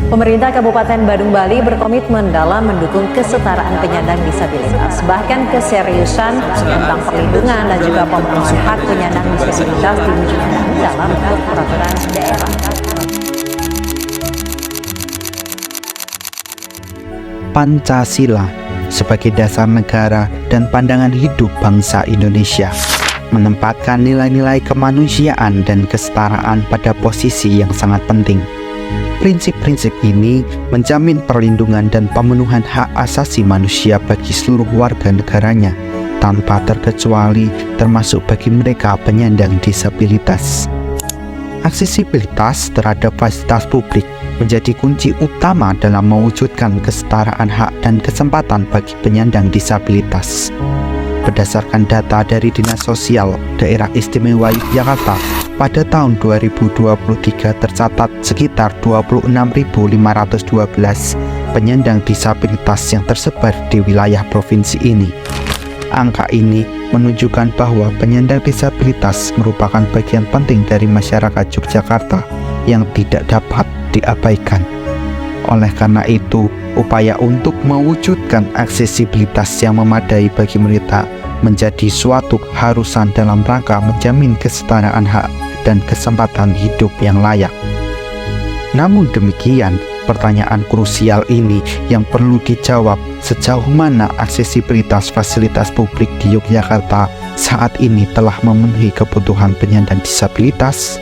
Pemerintah Kabupaten Badung Bali berkomitmen dalam mendukung kesetaraan penyandang disabilitas. Bahkan keseriusan tentang perlindungan dan juga pemenuhan hak penyandang disabilitas diwujudkan dalam bentuk peraturan daerah. Pancasila sebagai dasar negara dan pandangan hidup bangsa Indonesia menempatkan nilai-nilai kemanusiaan dan kesetaraan pada posisi yang sangat penting. Prinsip-prinsip ini menjamin perlindungan dan pemenuhan hak asasi manusia bagi seluruh warga negaranya, tanpa terkecuali termasuk bagi mereka penyandang disabilitas. Aksesibilitas terhadap fasilitas publik menjadi kunci utama dalam mewujudkan kesetaraan hak dan kesempatan bagi penyandang disabilitas. Berdasarkan data dari Dinas Sosial Daerah Istimewa Yogyakarta, pada tahun 2023 tercatat sekitar 26.512 penyandang disabilitas yang tersebar di wilayah provinsi ini. Angka ini menunjukkan bahwa penyandang disabilitas merupakan bagian penting dari masyarakat Yogyakarta yang tidak dapat diabaikan. Oleh karena itu, upaya untuk mewujudkan aksesibilitas yang memadai bagi mereka menjadi suatu keharusan dalam rangka menjamin kesetaraan hak dan kesempatan hidup yang layak. Namun demikian, pertanyaan krusial ini yang perlu dijawab, sejauh mana aksesibilitas fasilitas publik di Yogyakarta saat ini telah memenuhi kebutuhan penyandang disabilitas?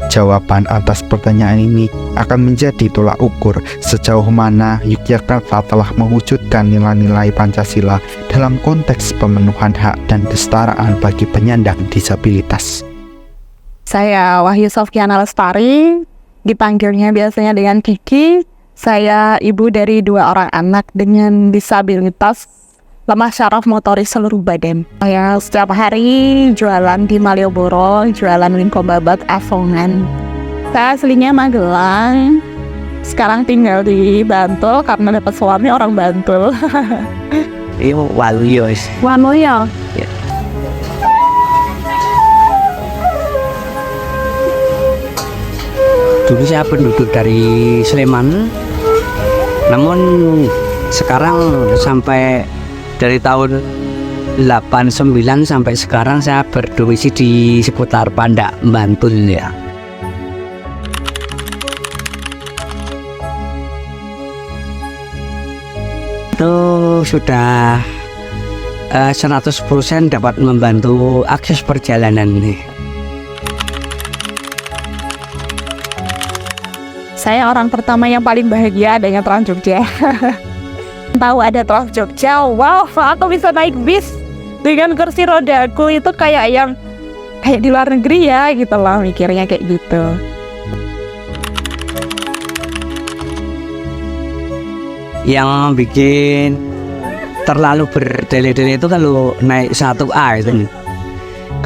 Jawaban atas pertanyaan ini akan menjadi tolak ukur sejauh mana Yogyakarta telah mewujudkan nilai-nilai Pancasila dalam konteks pemenuhan hak dan kesetaraan bagi penyandang disabilitas. Saya Wahyu Sofkiana Lestari, dipanggilnya biasanya dengan Kiki. Saya ibu dari 2 orang anak dengan disabilitas lemah syaraf motoris seluruh badan. Saya setiap hari jualan di Malioboro, jualan Winko Babat, Avongan. Saya aslinya Magelang, sekarang tinggal di Bantul karena dapat suami orang Bantul. Ini Waluyo. Waluyo? Ya. Dulu saya penduduk dari Sleman, namun sekarang sampai dari tahun 89 sampai sekarang saya berdomisili di seputar Pandak, Bantul ya. Itu sudah 100% dapat membantu akses perjalanan ini. Saya orang pertama yang paling bahagia adanya Trans Jogja. Tahu ada Trans Jogja, wow, aku bisa naik bis dengan kursi rodaku, itu kayak di luar negeri ya gitu loh, mikirnya kayak gitu. Yang bikin terlalu berdele-dele itu kalau naik 1A itu.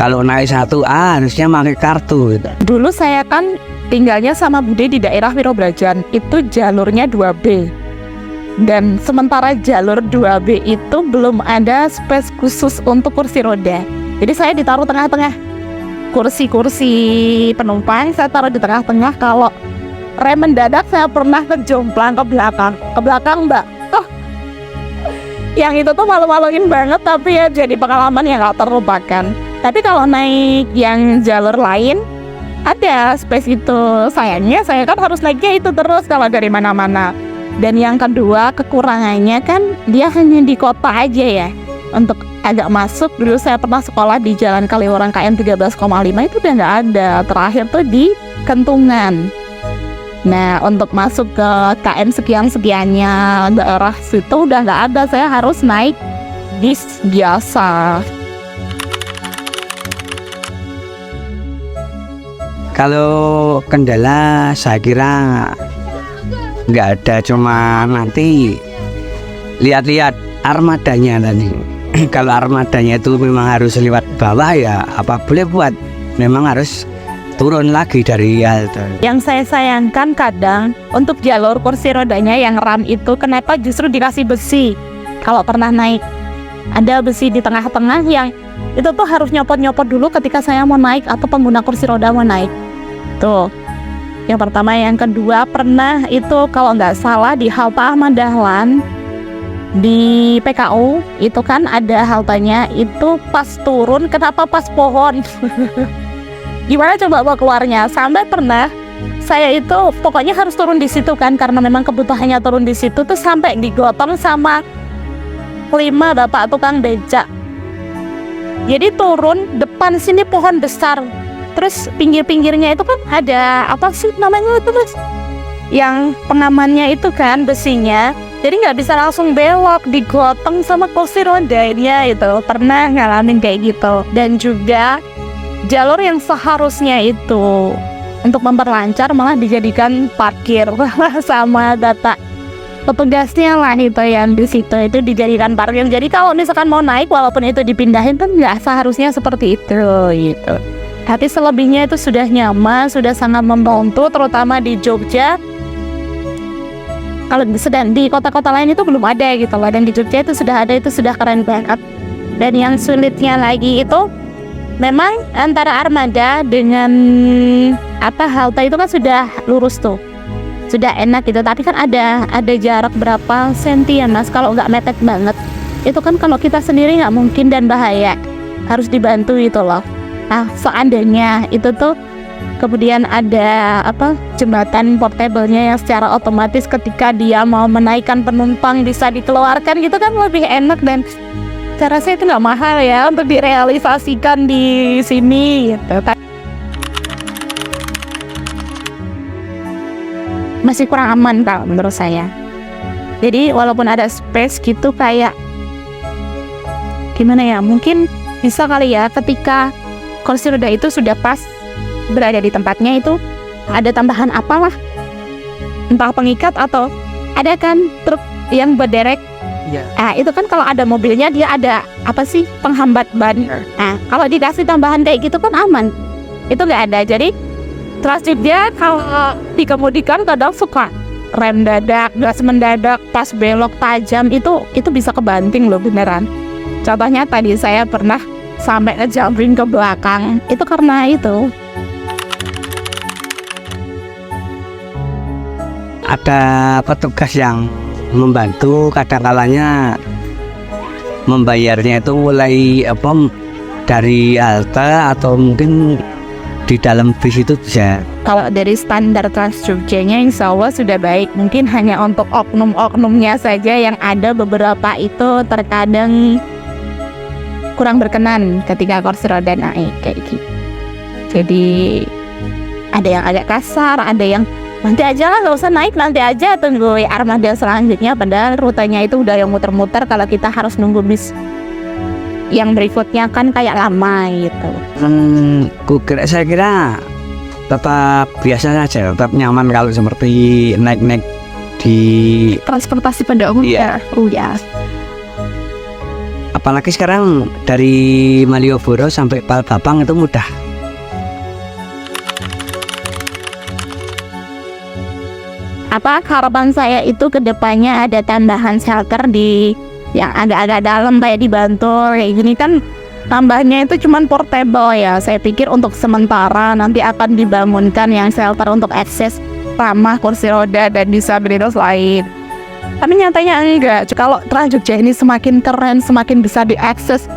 Kalau naik 1A harusnya pakai kartu gitu. Dulu saya kan tinggalnya sama Bude di daerah Wirobrajan, itu jalurnya 2B. Dan sementara jalur 2B itu belum ada space khusus untuk kursi roda. Jadi saya ditaruh tengah-tengah. Kursi-kursi penumpang saya taruh di tengah-tengah. Kalau rem mendadak saya pernah terjomplang ke belakang. Ke belakang, Mbak. Oh, yang itu tuh malu-maluin banget, tapi ya jadi pengalaman yang gak terlupakan. Tapi kalau naik yang jalur lain, ada space itu. Sayangnya saya kan harus naiknya itu terus kalau dari mana-mana. Dan yang kedua, kekurangannya kan dia hanya di kota aja ya. Untuk agak masuk, dulu saya pernah sekolah di Jalan Kaliurang KM 13,5 itu udah nggak ada. Terakhir tuh di Kentungan. Nah, untuk masuk ke KM sekian-sekiannya daerah situ udah nggak ada. Saya harus naik bis biasa. Kalau kendala saya kira nggak ada, cuma nanti lihat-lihat armadanya tadi. Kalau armadanya itu memang harus lewat bawah ya apa boleh buat, memang harus turun lagi dari halte. Yang saya sayangkan kadang untuk jalur kursi rodanya yang ram itu kenapa justru dikasih besi. Kalau pernah naik ada besi di tengah-tengah yang itu tuh harus nyopot-nyopot dulu ketika saya mau naik atau pengguna kursi roda mau naik. Tuh. Yang pertama, yang kedua pernah itu kalau nggak salah di halte Ahmad Dahlan di PKU itu kan ada haltenya itu pas turun, kenapa pas pohon? Gimana coba mau keluarnya? Sampai pernah saya itu pokoknya harus turun di situ kan karena memang kebutuhannya turun di situ tuh sampai digotong sama 5 bapak tukang becak. Jadi turun depan sini pohon besar. Terus pinggir-pinggirnya itu kan ada apa sih namanya itu Mas? Yang pengamannya itu kan besinya. Jadi nggak bisa langsung belok, digotong sama kursi rodanya itu. Pernah ngalamin kayak gitu. Dan juga jalur yang seharusnya itu untuk memperlancar malah dijadikan parkir sama data petugasnya lah itu yang di situ itu dijadikan parkir. Jadi kalau misalkan mau naik walaupun itu dipindahin kan nggak seharusnya seperti itu gitu. Tapi selebihnya itu sudah nyaman, sudah sangat membantu, terutama di Jogja. Kalau sedang di kota-kota lain itu belum ada gitu loh, dan di Jogja itu sudah ada, itu sudah keren banget. Dan yang sulitnya lagi itu memang antara armada dengan halte itu kan sudah lurus tuh, sudah enak gitu. Tapi kan ada jarak berapa sentian Mas, kalau nggak mepet banget. Itu kan kalau kita sendiri nggak mungkin dan bahaya, harus dibantu gitu loh. Nah, seandainya itu tuh kemudian ada jembatan portable-nya yang secara otomatis ketika dia mau menaikkan penumpang bisa dikeluarkan gitu kan lebih enak, dan saya rasa itu nggak mahal ya untuk direalisasikan di sini gitu. Masih kurang aman kalau menurut saya. Jadi walaupun ada space gitu kayak gimana ya, mungkin bisa kali ya ketika kursi roda itu sudah pas berada di tempatnya itu ada tambahan apalah, entah pengikat atau ada kan truk yang berderek. Itu kan kalau ada mobilnya dia ada penghambat ban. Nah kalau dikasih tambahan kayak gitu kan aman, itu nggak ada. Jadi traffic dia kalau dikemudikan kadang suka rem dadak, gas mendadak, pas belok tajam itu bisa kebanting loh beneran. Contohnya tadi saya pernah sampai ngejumping ke belakang, itu karena itu. Ada petugas yang membantu, kadang-kalanya membayarnya itu mulai dari halte atau mungkin di dalam bis itu bisa. Kalau dari standar Trans Jogjanya insya Allah sudah baik. Mungkin hanya untuk oknum-oknumnya saja yang ada beberapa itu terkadang kurang berkenan ketika kursi roda naik kayak gitu. Jadi ada yang agak kasar, ada yang nanti aja lah, nggak usah naik, nanti aja tunggu armada selanjutnya, padahal rutenya itu udah yang muter-muter. Kalau kita harus nunggu bis yang berikutnya kan kayak lama gitu. Saya kira tetap biasa saja, tetap nyaman kalau seperti naik-naik di transportasi pada umumnya. Ya. Apalagi sekarang dari Malioboro sampai Palbapang itu mudah. Harapan saya itu kedepannya ada tambahan shelter di yang agak-agak dalam kayak di Bantul kayak gini kan, tambahnya itu cuman portable ya. Saya pikir untuk sementara nanti akan dibangunkan yang shelter untuk akses ramah kursi roda dan disabilitas lain. Tapi nyatanya enggak. Kalau Trans Jogja ini semakin keren, semakin bisa diakses.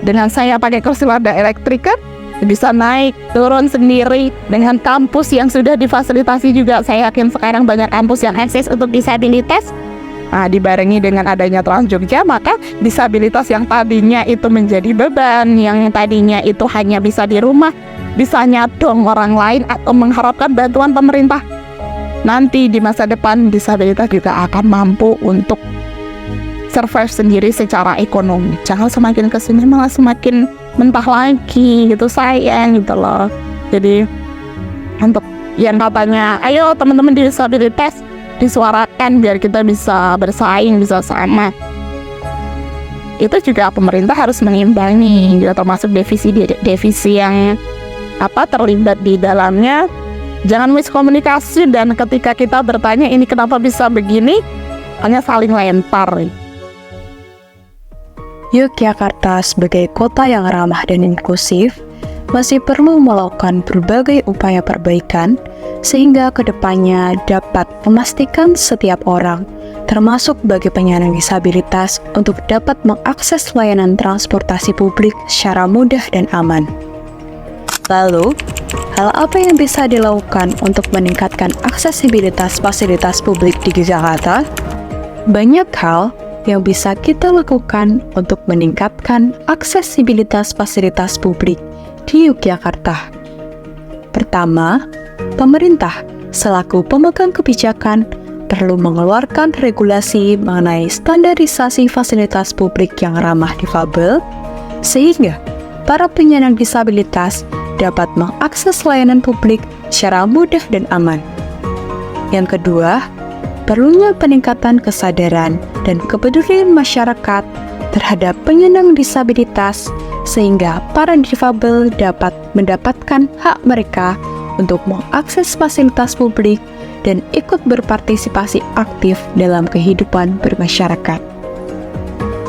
Dengan saya pakai kursi roda elektrik kan bisa naik turun sendiri. Dengan kampus yang sudah difasilitasi juga, saya yakin sekarang banyak kampus yang akses untuk disabilitas. Nah, dibarengi dengan adanya Trans Jogja, maka disabilitas yang tadinya itu menjadi beban, yang tadinya itu hanya bisa di rumah, bisa nyadong orang lain atau mengharapkan bantuan pemerintah. Nanti di masa depan disabilitas juga akan mampu untuk survive sendiri secara ekonomi. Jangan semakin kesini malah semakin mentah lagi gitu, sayang gitu loh. Jadi untuk yang katanya ayo teman-teman disabilitas disuarakan biar kita bisa bersaing, bisa sama, itu juga pemerintah harus mengimbangi gitu, termasuk divisi yang terlibat di dalamnya. Jangan miskomunikasi, dan ketika kita bertanya ini kenapa bisa begini, hanya saling lempar. Yogyakarta sebagai kota yang ramah dan inklusif masih perlu melakukan berbagai upaya perbaikan sehingga kedepannya dapat memastikan setiap orang, termasuk bagi penyandang disabilitas, untuk dapat mengakses layanan transportasi publik secara mudah dan aman. Lalu, hal apa yang bisa dilakukan untuk meningkatkan aksesibilitas fasilitas publik di Yogyakarta? Banyak hal yang bisa kita lakukan untuk meningkatkan aksesibilitas fasilitas publik di Yogyakarta. Pertama, pemerintah selaku pemegang kebijakan perlu mengeluarkan regulasi mengenai standarisasi fasilitas publik yang ramah difabel, sehingga para penyandang disabilitas dapat mengakses layanan publik secara mudah dan aman. Yang kedua, perlunya peningkatan kesadaran dan kepedulian masyarakat terhadap penyandang disabilitas sehingga para difabel dapat mendapatkan hak mereka untuk mengakses fasilitas publik dan ikut berpartisipasi aktif dalam kehidupan bermasyarakat.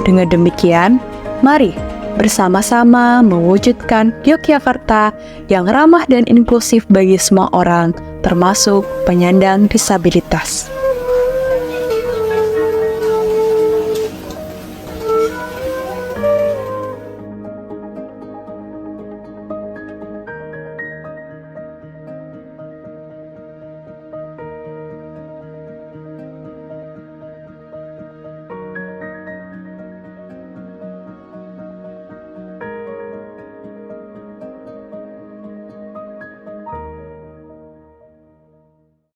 Dengan demikian, mari bersama-sama mewujudkan Yogyakarta yang ramah dan inklusif bagi semua orang, termasuk penyandang disabilitas.